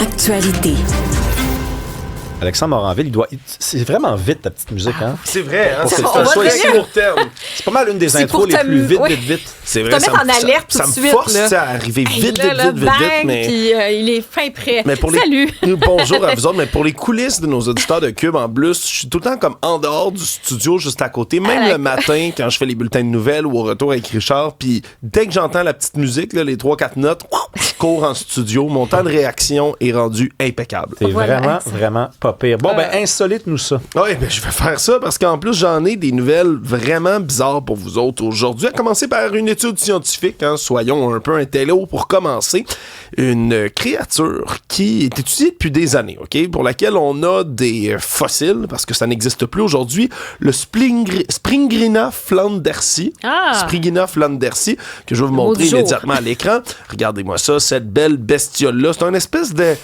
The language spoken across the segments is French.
Actualité. Alexandre Moranville, c'est vraiment vite ta petite musique, hein? C'est vrai, hein? Pour C'est que un choix c'est court terme. C'est pas mal une des C'est intros les pour plus vite, ouais. vite. C'est vrai, te mettre en alerte tout ça de me suite, force là. à arriver vite, Là, vite, bang, mais... puis il est fin prêt. Mais pour Salut! Bonjour à vous autres, mais pour les coulisses de nos auditeurs de Cube, en plus, je suis tout le temps comme en dehors du studio, juste à côté, même le matin, quand je fais les bulletins de nouvelles ou au retour avec Richard, puis dès que j'entends la petite musique, là, les 3-4 notes, je cours en studio, mon temps de réaction est rendu impeccable. C'est Voilà. vraiment pas pire. Bon, insolite-nous ça. Oui, ben je vais faire ça parce qu'en plus, j'en ai des nouvelles vraiment bizarres pour vous autres aujourd'hui. À commencer par une étude scientifique, hein, soyons un peu intello pour commencer. Une créature qui est étudiée depuis des années, OK, pour laquelle on a des fossiles, parce que ça n'existe plus aujourd'hui, le Springrina flandersi. Springrina flandersi, que je vais vous montrer immédiatement à l'écran. Regardez-moi ça, cette belle bestiole-là. C'est une espèce de,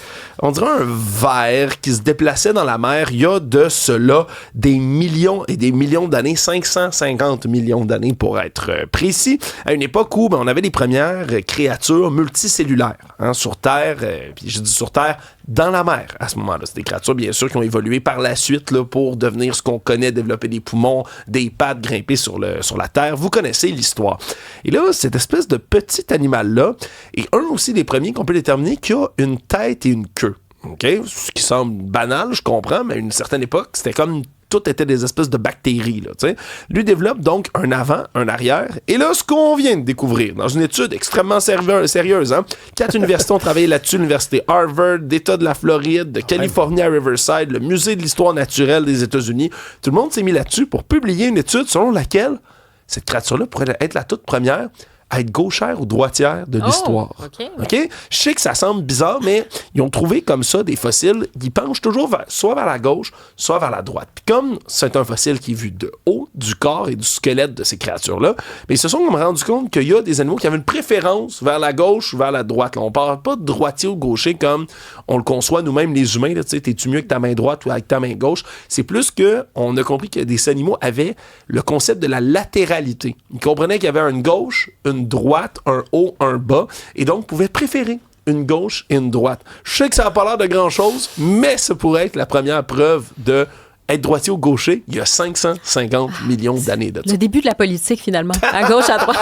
on dirait un ver qui se déplaçait dans la mer il y a de cela des millions et des millions d'années, 550 millions d'années pour être précis, à une époque où on avait les premières créatures multicellulaires sur Terre, puis je dis sur Terre, dans la mer à ce moment-là. C'est des créatures, bien sûr, qui ont évolué par la suite là, pour devenir ce qu'on connaît, développer des poumons, des pattes, grimper sur la Terre. Vous connaissez l'histoire. Et là, cette espèce de petit animal-là est un aussi des premiers qu'on peut déterminer qui a une tête et une queue. OK? Ce qui semble banal, je comprends, mais à une certaine époque, c'était comme tout était des espèces de bactéries, là, tu sais. Lui développe donc un avant, un arrière, et là, ce qu'on vient de découvrir, dans une étude extrêmement sérieuse, 4 universités ont travaillé là-dessus, l'université Harvard, d'État de la Floride, de Californie à Riverside, le musée de l'histoire naturelle des États-Unis, tout le monde s'est mis là-dessus pour publier une étude selon laquelle cette créature-là pourrait être la toute première à être gauchère ou droitière de l'histoire. OK? Je sais que ça semble bizarre, mais ils ont trouvé comme ça des fossiles qui penchent toujours soit vers la gauche, soit vers la droite. Puis comme c'est un fossile qui est vu de haut du corps et du squelette de ces créatures-là, mais ils se sont rendu compte qu'il y a des animaux qui avaient une préférence vers la gauche ou vers la droite. Là, on parle pas de droitier ou gaucher comme on le conçoit nous-mêmes les humains. Tu sais, t'es-tu mieux avec ta main droite ou avec ta main gauche? C'est plus que on a compris que des animaux avaient le concept de la latéralité. Ils comprenaient qu'il y avait une gauche, une droite, un haut, un bas, et donc pouvaient préférer une gauche et une droite. Je sais que ça n'a pas l'air de grand-chose, mais ça pourrait être la première preuve de être droitier ou gaucher il y a 550 millions d'années de ça. Le début de la politique, finalement. À gauche, à droite.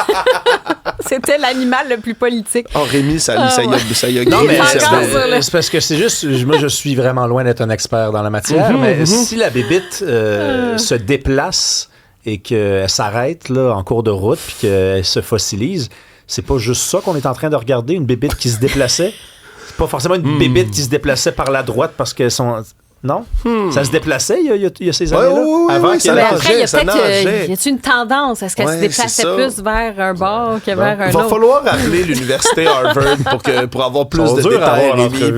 C'était l'animal le plus politique. Oh, Rémi, ça y a Non, mais Encore, c'est parce que c'est juste, moi, je suis vraiment loin d'être un expert dans la matière, mais si la bébite se déplace et qu'elle s'arrête là, en cours de route puis qu'elle se fossilise, c'est pas juste ça qu'on est en train de regarder, une bébite qui se déplaçait. C'est pas forcément une bébite qui se déplaçait par la droite parce qu'elles sont... Non? Ça se déplaçait il y a ces années-là? Avant Mais qu'elle après, il y a ça peut-être nageait. y a-t-il une tendance? Est-ce qu'elle se déplaçait plus vers un bord que vers un Il va autre? falloir appeler l'université Harvard pour avoir plus de détails, Rémi,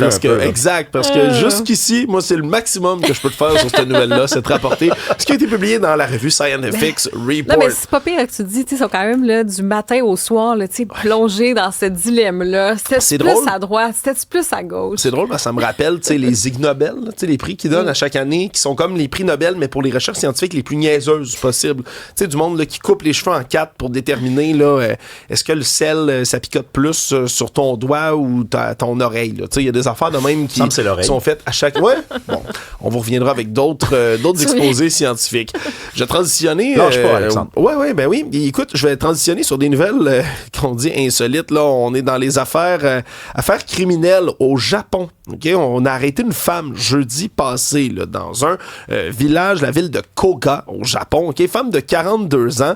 parce que jusqu'ici, moi, c'est le maximum que je peux te faire sur cette nouvelle-là, c'est de rapporter ce qui a été publié dans la revue Scientific Report. Non, mais c'est pas pire que tu dis, ils sont quand même là, du matin au soir, là, plongés dans ce dilemme-là. C'était plus drôle. à droite, c'était plus à gauche. C'est drôle, parce que ça me rappelle les Ig Nobel, les prix qu'ils donnent à chaque année, qui sont comme les prix Nobel, mais pour les recherches scientifiques les plus niaiseuses possibles. Tu sais, du monde là, qui coupe les cheveux en 4 pour déterminer là, est-ce que le sel, ça picote plus sur ton doigt ou ton oreille. Tu sais, il y a des affaires de même qui sont faites à chaque... Ouais, bon, on vous reviendra avec d'autres exposés scientifiques. Je vais transitionner... Lâche pas, Alexandre. Ben oui. Et écoute, je vais transitionner sur des nouvelles qu'on dit insolites. Là, on est dans les affaires criminelles au Japon. Okay? On a arrêté une femme jeudi passé là, dans un village, la ville de Koga, au Japon. Okay? Femme de 42 ans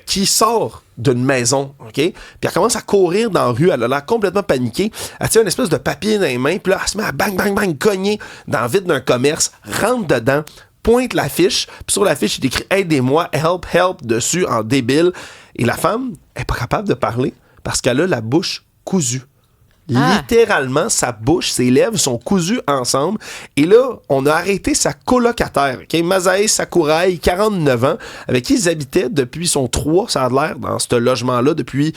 qui sort d'une maison, OK? Puis elle commence à courir dans la rue, elle a l'air complètement paniquée. Elle tient une espèce de papier dans les mains, puis là, elle se met à bang, bang, bang, cogner dans le vide d'un commerce, rentre dedans, pointe l'affiche, puis sur l'affiche, il est écrit « Aidez-moi, help, help » dessus en débile. Et la femme est pas capable de parler parce qu'elle a la bouche cousue. Littéralement, sa bouche, ses lèvres sont cousues ensemble. Et là, on a arrêté sa colocataire, okay? Masae Sakurai, 49 ans, avec qui ils habitaient depuis son 3, ça a l'air, dans ce logement-là, depuis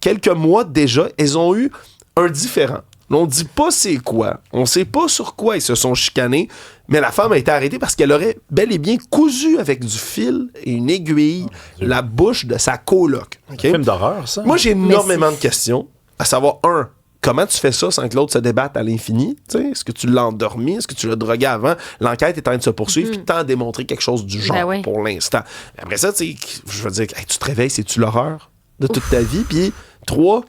quelques mois déjà. Ils ont eu un différend. On dit pas c'est quoi. On sait pas sur quoi ils se sont chicanés, mais la femme a été arrêtée parce qu'elle aurait bel et bien cousu avec du fil et une aiguille la bouche de sa coloc. Okay? Un film d'horreur, ça? Moi, j'ai énormément de questions, à savoir, comment tu fais ça sans que l'autre se débatte à l'infini? T'sais? Est-ce que tu l'as endormi? Est-ce que tu l'as drogué avant? L'enquête est en train de se poursuivre, puis t'as démontré quelque chose du genre pour l'instant. Après ça, je veux dire, tu te réveilles, c'est-tu l'horreur de toute ta vie? Puis 3,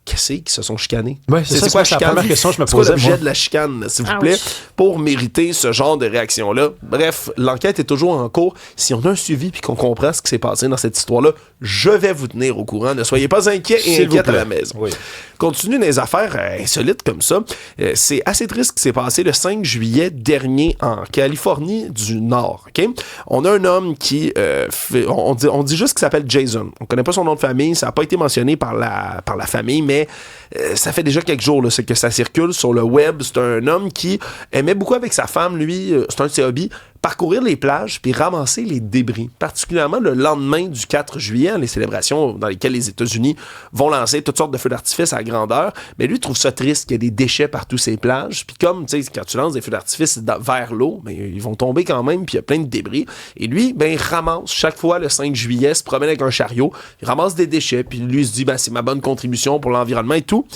qu'est-ce qu'ils se sont chicanés? Ouais, c'est quoi la première question que je me posais. C'est quoi l'objet de la chicane, s'il vous plaît, pour mériter ce genre de réaction-là? Bref, l'enquête est toujours en cours. Si on a un suivi puis qu'on comprend ce qui s'est passé dans cette histoire-là, je vais vous tenir au courant. Ne soyez pas inquiets et inquiètes à la maison. Oui. Continue des affaires insolites comme ça. C'est assez triste ce qui s'est passé le 5 juillet dernier en Californie du Nord. Okay? On a un homme qui... on dit juste qu'il s'appelle Jason. On connaît pas son nom de famille. Ça n'a pas été mentionné par la famille, mais ça fait déjà quelques jours là, c'est que ça circule sur le web. C'est un homme qui aimait beaucoup avec sa femme, lui, c'est un de ses hobbies, parcourir les plages puis ramasser les débris. Particulièrement le lendemain du 4 juillet, les célébrations dans lesquelles les États-Unis vont lancer toutes sortes de feux d'artifice à grandeur. Mais lui, il trouve ça triste qu'il y ait des déchets partout ces plages. Puis comme, tu sais, quand tu lances des feux d'artifice vers l'eau, ben, ils vont tomber quand même, puis il y a plein de débris. Et lui, ben, il ramasse chaque fois le 5 juillet, se promène avec un chariot, il ramasse des déchets, puis lui, il se dit, ben, c'est ma bonne contribution pour l'environnement et tout.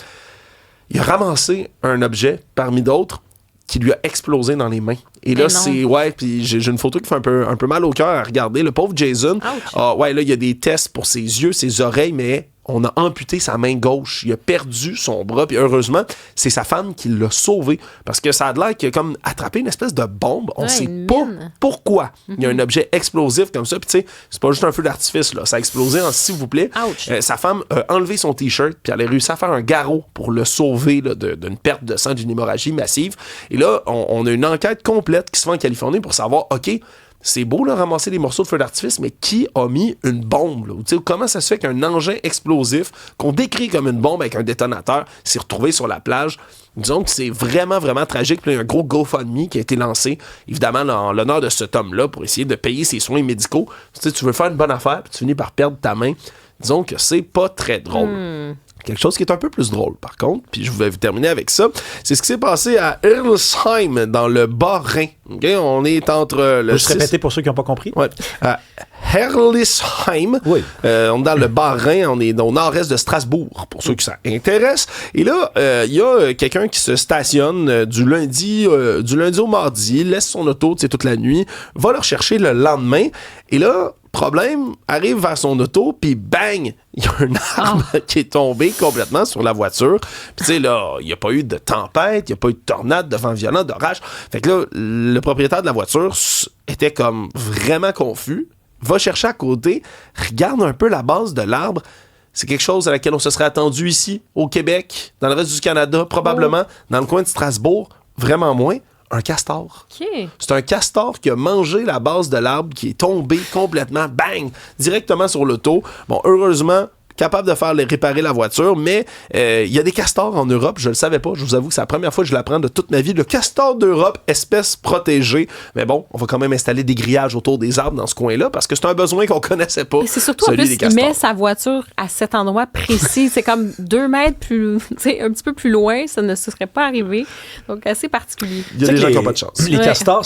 Il a ramassé un objet parmi d'autres qui lui a explosé dans les mains. Et là, c'est... Ouais, puis j'ai une photo qui fait un peu mal au cœur à regarder. Le pauvre Jason, là, il y a des tests pour ses yeux, ses oreilles, mais on a amputé sa main gauche. Il a perdu son bras, puis heureusement, c'est sa femme qui l'a sauvé. Parce que ça a l'air qu'il a comme attrapé une espèce de bombe. On sait pas pourquoi. Il y a un objet explosif comme ça, puis tu sais, c'est pas juste un feu d'artifice, là. Ça a explosé en s'il vous plaît. Sa femme a enlevé son T-shirt, puis elle a réussi à faire un garrot pour le sauver là, d'une perte de sang, d'une hémorragie massive. Et là, on a une enquête complète qui se fait en Californie pour savoir, OK, c'est beau là, ramasser des morceaux de feu d'artifice, mais qui a mis une bombe? Là? Comment ça se fait qu'un engin explosif, qu'on décrit comme une bombe avec un détonateur, s'est retrouvé sur la plage? Disons que c'est vraiment, vraiment tragique. Puis il y a un gros GoFundMe qui a été lancé, évidemment, en l'honneur de cet homme-là, pour essayer de payer ses soins médicaux. Tu veux faire une bonne affaire, puis tu finis par perdre ta main. Disons que c'est pas très drôle. Quelque chose qui est un peu plus drôle, par contre, puis je vais terminer avec ça. C'est ce qui s'est passé à Herlesheim, dans le Bas-Rhin. Okay? On est entre le... Juste répéter pour ceux qui n'ont pas compris. Ouais. À Herlesheim. Oui. On est dans le Bas-Rhin. On est au nord-est de Strasbourg, pour ceux que ça intéresse. Et là, il y a quelqu'un qui se stationne du lundi au mardi, laisse son auto toute la nuit, va le rechercher le lendemain. Et là, problème, arrive vers son auto, puis bang! Il y a un arbre qui est tombé complètement sur la voiture. Puis tu sais, là, il n'y a pas eu de tempête, il n'y a pas eu de tornade, de vent violent, d'orage. Fait que là, le propriétaire de la voiture était comme vraiment confus, va chercher à côté, regarde un peu la base de l'arbre. C'est quelque chose à laquelle on se serait attendu ici, au Québec, dans le reste du Canada, probablement, dans le coin de Strasbourg, vraiment moins. Un castor. Okay. C'est un castor qui a mangé la base de l'arbre, qui est tombé complètement, bang, directement sur l'auto. Bon, heureusement, capable de réparer la voiture, mais il y a des castors en Europe, je le savais pas, je vous avoue que c'est la première fois que je l'apprends de toute ma vie, le castor d'Europe, espèce protégée. Mais bon, on va quand même installer des grillages autour des arbres dans ce coin-là, parce que c'est un besoin qu'on connaissait pas. Et c'est surtout, en plus, il met sa voiture à cet endroit précis, c'est comme 2 mètres plus, un petit peu plus loin, ça ne se serait pas arrivé, donc assez particulier. Il y a des gens qui n'ont pas de chance. Les castors,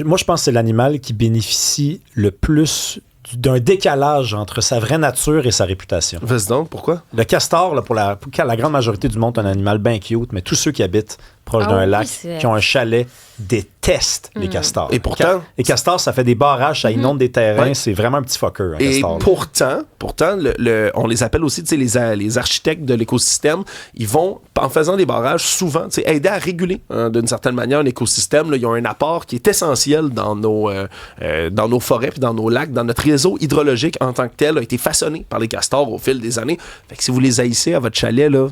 moi je pense que c'est l'animal qui bénéficie le plus d'un décalage entre sa vraie nature et sa réputation. Vas-y donc, pourquoi? Le castor, là, pour la grande majorité du monde, c'est un animal bien cute, mais tous ceux qui habitent proche d'un lac, qui ont un chalet, détestent les castors. Et pourtant... Les castors, ça fait des barrages, ça inonde des terrains, c'est vraiment un petit fucker, un castor. Et pourtant on les appelle aussi les architectes de l'écosystème, ils vont, en faisant des barrages, souvent aider à réguler d'une certaine manière un écosystème. Là, ils ont un apport qui est essentiel dans nos forêts puis dans nos lacs, dans notre réseau hydrologique en tant que tel, a été façonné par les castors au fil des années. Fait que si vous les haïssez à votre chalet, là...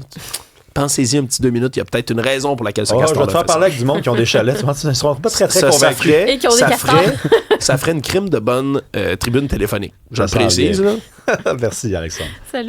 Pensez-y un petit 2 minutes, il y a peut-être une raison pour laquelle ce castor je vais te faire parler avec du monde qui ont des chalets. Ils ne seront pas très convaincus. Et qui ont des castors. Ça ferait une crime de bonne tribune téléphonique. Je le précise. Là. Merci, Alexandre. Salut.